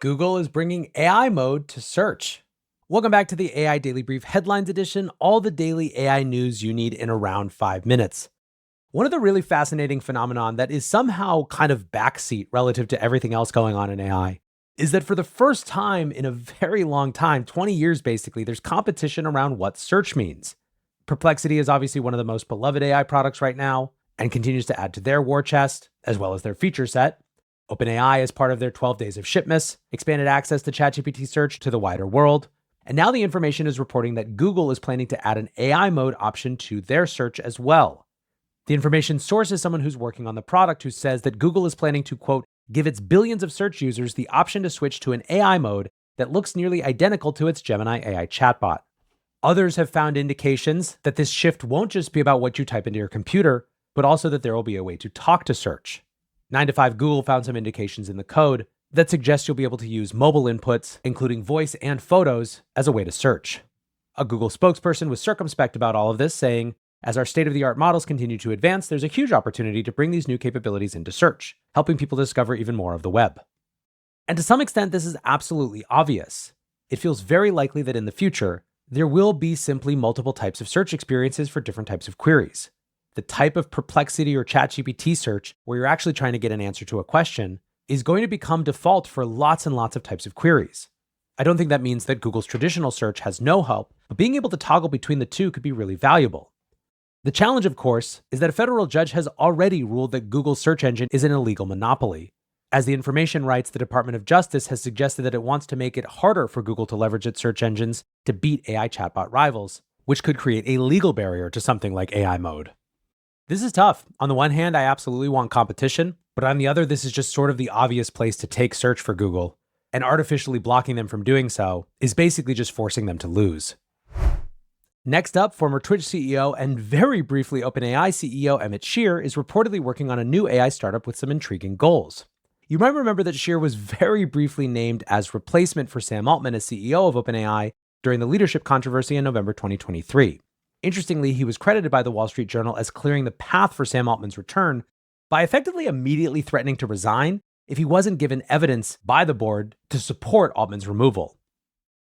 Google is bringing AI mode to search. Welcome back to the AI Daily Brief Headlines Edition, all the daily AI news you need in around 5 minutes. One of the really fascinating phenomenon that is somehow kind of backseat relative to everything else going on in AI is that for the first time in a very long time, 20 years basically, there's competition around what search means. Perplexity is obviously one of the most beloved AI products right now and continues to add to their war chest, as well as their feature set. OpenAI, as part of their 12 days of shipments, expanded access to ChatGPT search to the wider world. And now the information is reporting that Google is planning to add an AI mode option to their search as well. The information source is someone who's working on the product who says that Google is planning to, quote, give its billions of search users the option to switch to an AI mode that looks nearly identical to its Gemini AI chatbot. Others have found indications that this shift won't just be about what you type into your computer, but also that there will be a way to talk to search. 9to5 Google found some indications in the code that suggest you'll be able to use mobile inputs, including voice and photos, as a way to search. A Google spokesperson was circumspect about all of this, saying, as our state-of-the-art models continue to advance, there's a huge opportunity to bring these new capabilities into search, helping people discover even more of the web. And to some extent, this is absolutely obvious. It feels very likely that in the future, there will be simply multiple types of search experiences for different types of queries. The type of Perplexity or ChatGPT search, where you're actually trying to get an answer to a question, is going to become default for lots and lots of types of queries. I don't think that means that Google's traditional search has no help, but being able to toggle between the two could be really valuable. The challenge, of course, is that a federal judge has already ruled that Google's search engine is an illegal monopoly. As the information writes, the Department of Justice has suggested that it wants to make it harder for Google to leverage its search engines to beat AI chatbot rivals, which could create a legal barrier to something like AI mode. This is tough. On the one hand, I absolutely want competition, but on the other, this is just sort of the obvious place to take search for Google, and artificially blocking them from doing so is basically just forcing them to lose. Next up, former Twitch CEO and very briefly OpenAI CEO Emmett Shear is reportedly working on a new AI startup with some intriguing goals. You might remember that Shear was very briefly named as replacement for Sam Altman as CEO of OpenAI during the leadership controversy in November 2023. Interestingly, he was credited by the Wall Street Journal as clearing the path for Sam Altman's return by effectively immediately threatening to resign if he wasn't given evidence by the board to support Altman's removal.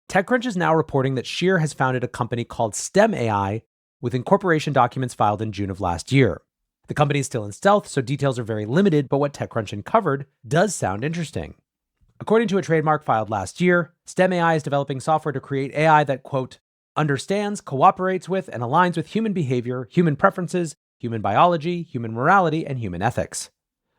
TechCrunch is now reporting that Shear has founded a company called STEM AI with incorporation documents filed in June of last year. The company is still in stealth, so details are very limited, but what TechCrunch uncovered does sound interesting. According to a trademark filed last year, STEM AI is developing software to create AI that, quote, understands, cooperates with, and aligns with human behavior, human preferences, human biology, human morality, and human ethics.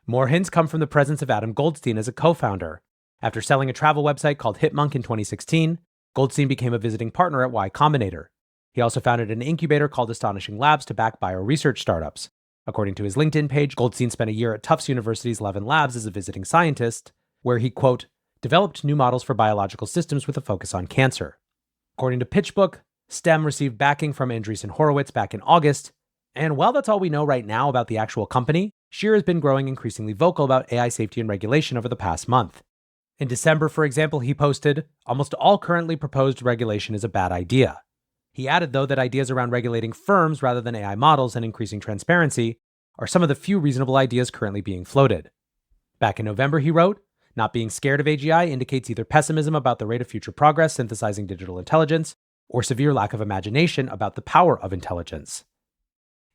More hints come from the presence of Adam Goldstein as a co-founder. After selling a travel website called Hipmunk in 2016, Goldstein became a visiting partner at Y Combinator. He also founded an incubator called Astonishing Labs to back bioresearch startups. According to his LinkedIn page, Goldstein spent a year at Tufts University's Levin Labs as a visiting scientist, where he, quote, developed new models for biological systems with a focus on cancer. According to PitchBook, STEM received backing from Andreessen Horowitz back in August, and while that's all we know right now about the actual company, Shear has been growing increasingly vocal about AI safety and regulation over the past month. In December, for example, he posted, almost all currently proposed regulation is a bad idea. He added, though, that ideas around regulating firms rather than AI models and increasing transparency are some of the few reasonable ideas currently being floated. Back in November, he wrote, not being scared of AGI indicates either pessimism about the rate of future progress synthesizing digital intelligence or severe lack of imagination about the power of intelligence.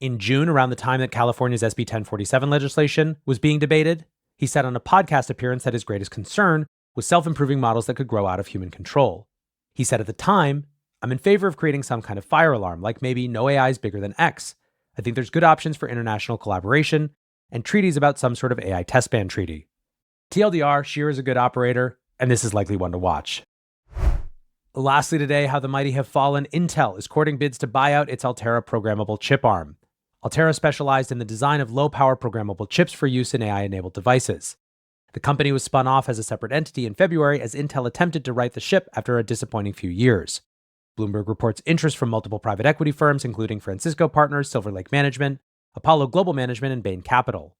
In June, around the time that California's SB 1047 legislation was being debated, he said on a podcast appearance that his greatest concern was self-improving models that could grow out of human control. He said at the time, I'm in favor of creating some kind of fire alarm, like maybe no AI is bigger than X. I think there's good options for international collaboration and treaties about some sort of AI test ban treaty. TLDR, Shear is a good operator, and this is likely one to watch. Lastly today, how the mighty have fallen. Intel is courting bids to buy out its Altera programmable chip arm. Altera specialized in the design of low-power programmable chips for use in AI-enabled devices. The company was spun off as a separate entity in February as Intel attempted to right the ship after a disappointing few years. Bloomberg reports interest from multiple private equity firms, including Francisco Partners, Silver Lake Management, Apollo Global Management, and Bain Capital.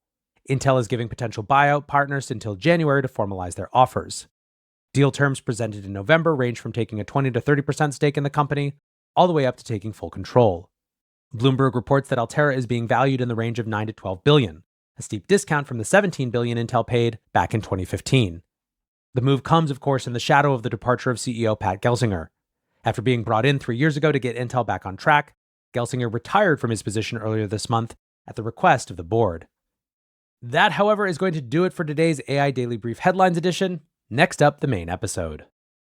Intel is giving potential buyout partners until January to formalize their offers. Deal terms presented in November range from taking a 20 to 30% stake in the company, all the way up to taking full control. Bloomberg reports that Altera is being valued in the range of $9 to $12 billion, a steep discount from the $17 billion Intel paid back in 2015. The move comes, of course, in the shadow of the departure of CEO Pat Gelsinger. After being brought in 3 years ago to get Intel back on track, Gelsinger retired from his position earlier this month at the request of the board. That, however, is going to do it for today's AI Daily Brief Headlines edition. Next up, the main episode.